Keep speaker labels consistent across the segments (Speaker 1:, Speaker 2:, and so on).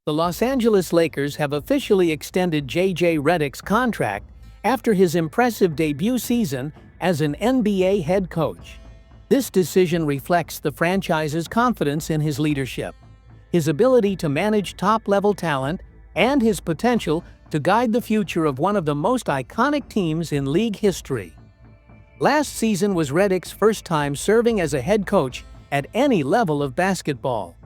Speaker 1: The Los Angeles Lakers have officially extended J.J. Redick's contract after his impressive debut season as an NBA head coach. This decision reflects the franchise's confidence in his leadership, his ability to manage top-level talent, and his potential to guide the future of one of the most iconic teams in league history. Last season was Redick's first time serving as a head coach at any level of basketball.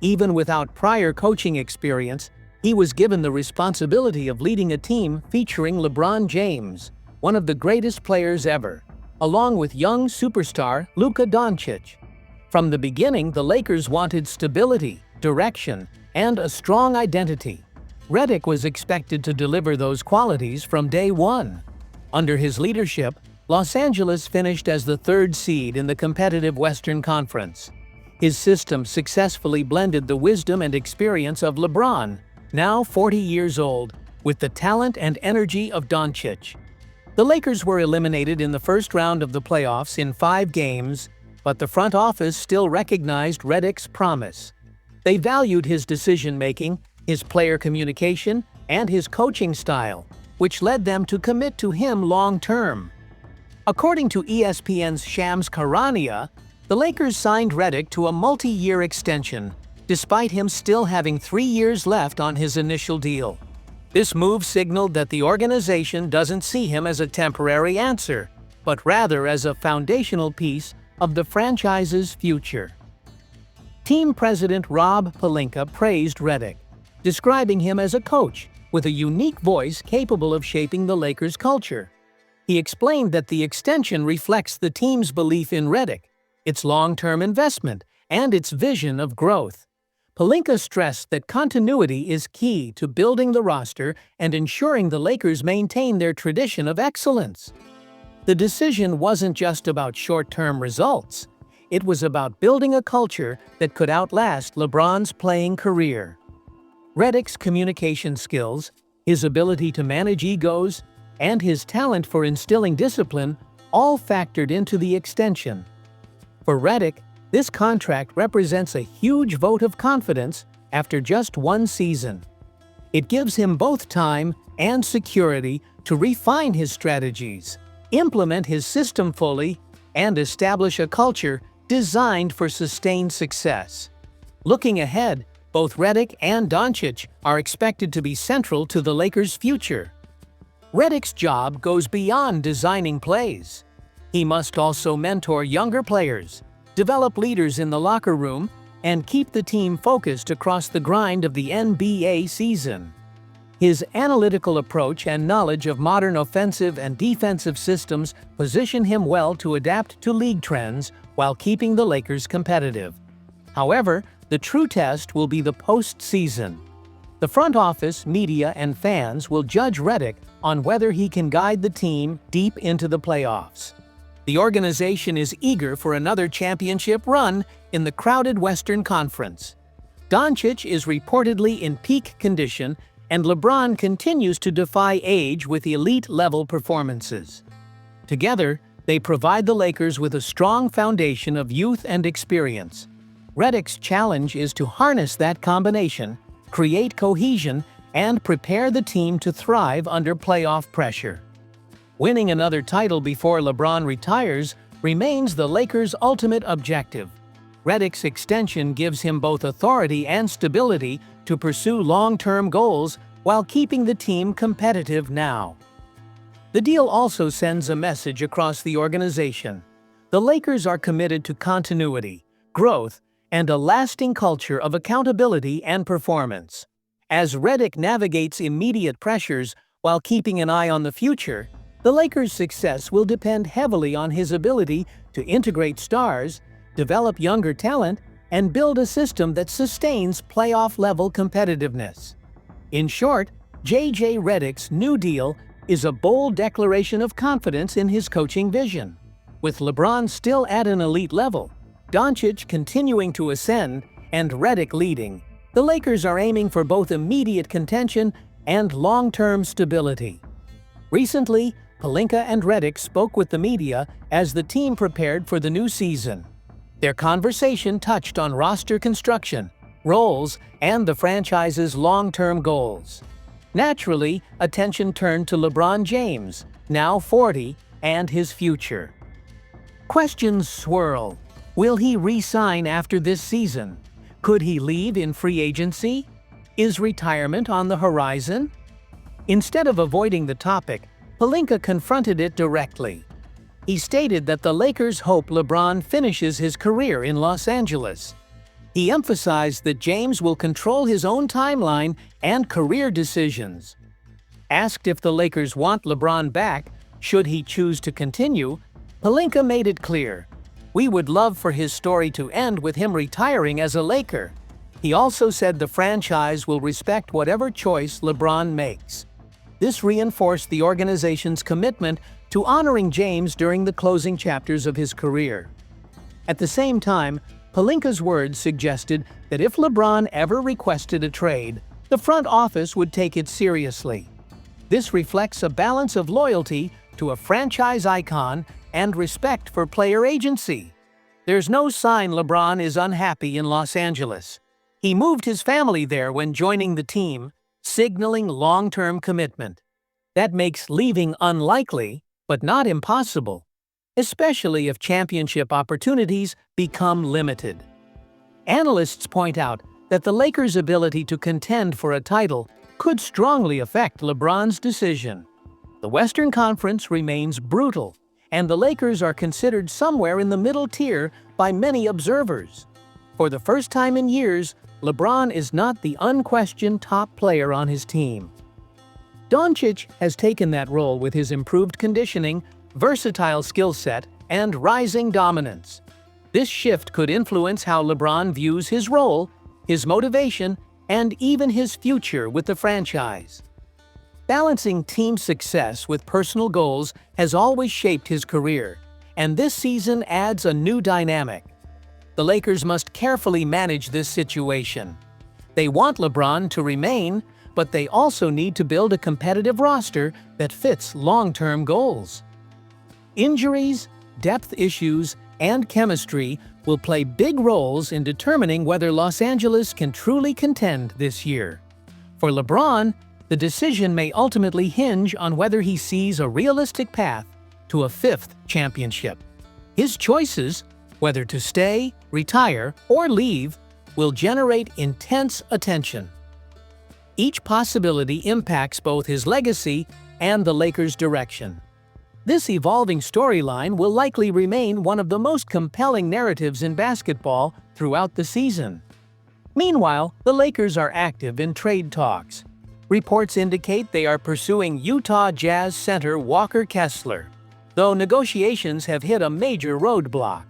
Speaker 1: Even without prior coaching experience, he was given the responsibility of leading a team featuring LeBron James, one of the greatest players ever, along with young superstar Luka Dončić. From the beginning, the Lakers wanted stability, direction, and a strong identity. Redick was expected to deliver those qualities from day one. Under his leadership, Los Angeles finished as the third seed in the competitive Western Conference. His system successfully blended the wisdom and experience of LeBron, now 40 years old, with the talent and energy of Dončić. The Lakers were eliminated in the first round of the playoffs in 5 games, but the front office still recognized Redick's promise. They valued his decision-making, his player communication, and his coaching style, which led them to commit to him long-term. According to ESPN's Shams Charania, the Lakers signed Redick to a multi-year extension, despite him still having 3 years left on his initial deal. This move signaled that the organization doesn't see him as a temporary answer, but rather as a foundational piece of the franchise's future. Team president Rob Pelinka praised Redick, describing him as a coach with a unique voice capable of shaping the Lakers' culture. He explained that the extension reflects the team's belief in Redick, its long-term investment, and its vision of growth. Pelinka stressed that continuity is key to building the roster and ensuring the Lakers maintain their tradition of excellence. The decision wasn't just about short-term results. It was about building a culture that could outlast LeBron's playing career. Redick's communication skills, his ability to manage egos, and his talent for instilling discipline all factored into the extension. For Redick, this contract represents a huge vote of confidence after just 1 season. It gives him both time and security to refine his strategies, implement his system fully, and establish a culture designed for sustained success. Looking ahead, both Redick and Dončić are expected to be central to the Lakers' future. Redick's job goes beyond designing plays. He must also mentor younger players, develop leaders in the locker room, and keep the team focused across the grind of the NBA season. His analytical approach and knowledge of modern offensive and defensive systems position him well to adapt to league trends while keeping the Lakers competitive. However, the true test will be the postseason. The front office, media, and fans will judge Redick on whether he can guide the team deep into the playoffs. The organization is eager for another championship run in the crowded Western Conference. Dončić is reportedly in peak condition, and LeBron continues to defy age with elite-level performances. Together, they provide the Lakers with a strong foundation of youth and experience. Redick's challenge is to harness that combination, create cohesion, and prepare the team to thrive under playoff pressure. Winning another title before LeBron retires remains the Lakers' ultimate objective. Redick's extension gives him both authority and stability to pursue long-term goals while keeping the team competitive now. The deal also sends a message across the organization. The Lakers are committed to continuity, growth, and a lasting culture of accountability and performance. As Redick navigates immediate pressures while keeping an eye on the future, the Lakers' success will depend heavily on his ability to integrate stars, develop younger talent, and build a system that sustains playoff-level competitiveness. In short, J.J. Redick's new deal is a bold declaration of confidence in his coaching vision. With LeBron still at an elite level, Dončić continuing to ascend, and Redick leading, the Lakers are aiming for both immediate contention and long-term stability. Recently, Pelinka and Redick spoke with the media as the team prepared for the new season. Their conversation touched on roster construction, roles, and the franchise's long-term goals. Naturally, attention turned to LeBron James, now 40, and his future. Questions swirl. Will he re-sign after this season? Could he leave in free agency? Is retirement on the horizon? Instead of avoiding the topic, Pelinka confronted it directly. He stated that the Lakers hope LeBron finishes his career in Los Angeles. He emphasized that James will control his own timeline and career decisions. Asked if the Lakers want LeBron back, should he choose to continue, Pelinka made it clear, "We would love for his story to end with him retiring as a Laker." He also said the franchise will respect whatever choice LeBron makes. This reinforced the organization's commitment to honoring James during the closing chapters of his career. At the same time, Pelinka's words suggested that if LeBron ever requested a trade, the front office would take it seriously. This reflects a balance of loyalty to a franchise icon and respect for player agency. There's no sign LeBron is unhappy in Los Angeles. He moved his family there when joining the team, signaling long-term commitment. That makes leaving unlikely, but not impossible, especially if championship opportunities become limited. Analysts point out that the Lakers' ability to contend for a title could strongly affect LeBron's decision. The Western Conference remains brutal, and the Lakers are considered somewhere in the middle tier by many observers. For the first time in years, LeBron is not the unquestioned top player on his team. Dončić has taken that role with his improved conditioning, versatile skill set, and rising dominance. This shift could influence how LeBron views his role, his motivation, and even his future with the franchise. Balancing team success with personal goals has always shaped his career, and this season adds a new dynamic. The Lakers must carefully manage this situation. They want LeBron to remain, but they also need to build a competitive roster that fits long-term goals. Injuries, depth issues, and chemistry will play big roles in determining whether Los Angeles can truly contend this year. For LeBron, the decision may ultimately hinge on whether he sees a realistic path to a fifth championship. His choices, whether to stay, retire, or leave, will generate intense attention. Each possibility impacts both his legacy and the Lakers' direction. This evolving storyline will likely remain one of the most compelling narratives in basketball throughout the season. Meanwhile, the Lakers are active in trade talks. Reports indicate they are pursuing Utah Jazz center Walker Kessler, though negotiations have hit a major roadblock.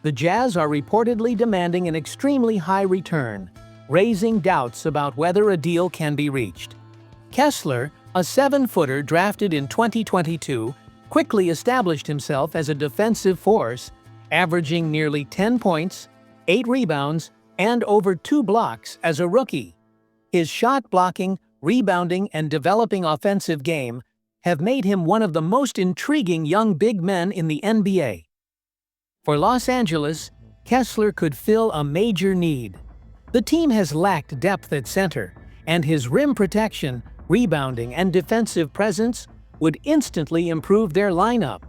Speaker 1: The Jazz are reportedly demanding an extremely high return, raising doubts about whether a deal can be reached. Kessler, a 7-footer drafted in 2022, quickly established himself as a defensive force, averaging nearly 10 points, 8 rebounds, and over 2 blocks as a rookie. His shot blocking, rebounding, and developing offensive game have made him one of the most intriguing young big men in the NBA. For Los Angeles, Kessler could fill a major need. The team has lacked depth at center, and his rim protection, rebounding, and defensive presence would instantly improve their lineup.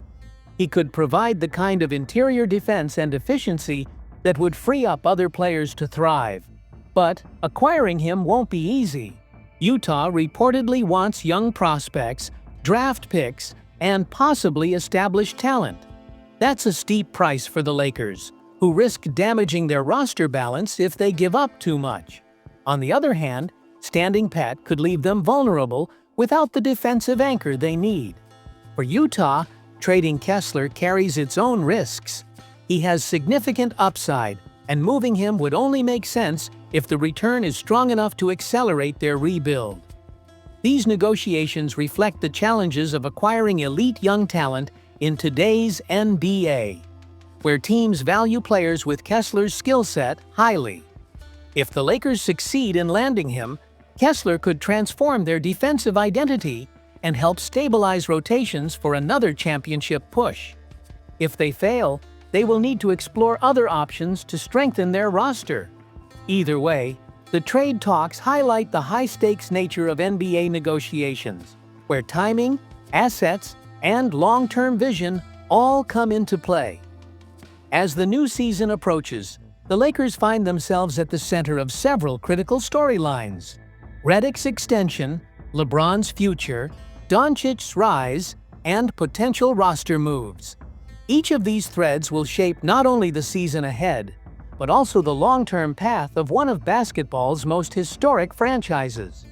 Speaker 1: He could provide the kind of interior defense and efficiency that would free up other players to thrive. But acquiring him won't be easy. Utah reportedly wants young prospects, draft picks, and possibly established talent. That's a steep price for the Lakers, who risk damaging their roster balance if they give up too much. On the other hand, standing pat could leave them vulnerable without the defensive anchor they need. For Utah, trading Kessler carries its own risks. He has significant upside, and moving him would only make sense if the return is strong enough to accelerate their rebuild. These negotiations reflect the challenges of acquiring elite young talent in today's NBA, where teams value players with Kessler's skill set highly. If the Lakers succeed in landing him, Kessler could transform their defensive identity and help stabilize rotations for another championship push. If they fail, they will need to explore other options to strengthen their roster. Either way, the trade talks highlight the high-stakes nature of NBA negotiations, where timing, assets, and long-term vision all come into play. As the new season approaches, the Lakers find themselves at the center of several critical storylines: Redick's extension, LeBron's future, Dončic's rise, and potential roster moves. Each of these threads will shape not only the season ahead, but also the long-term path of one of basketball's most historic franchises.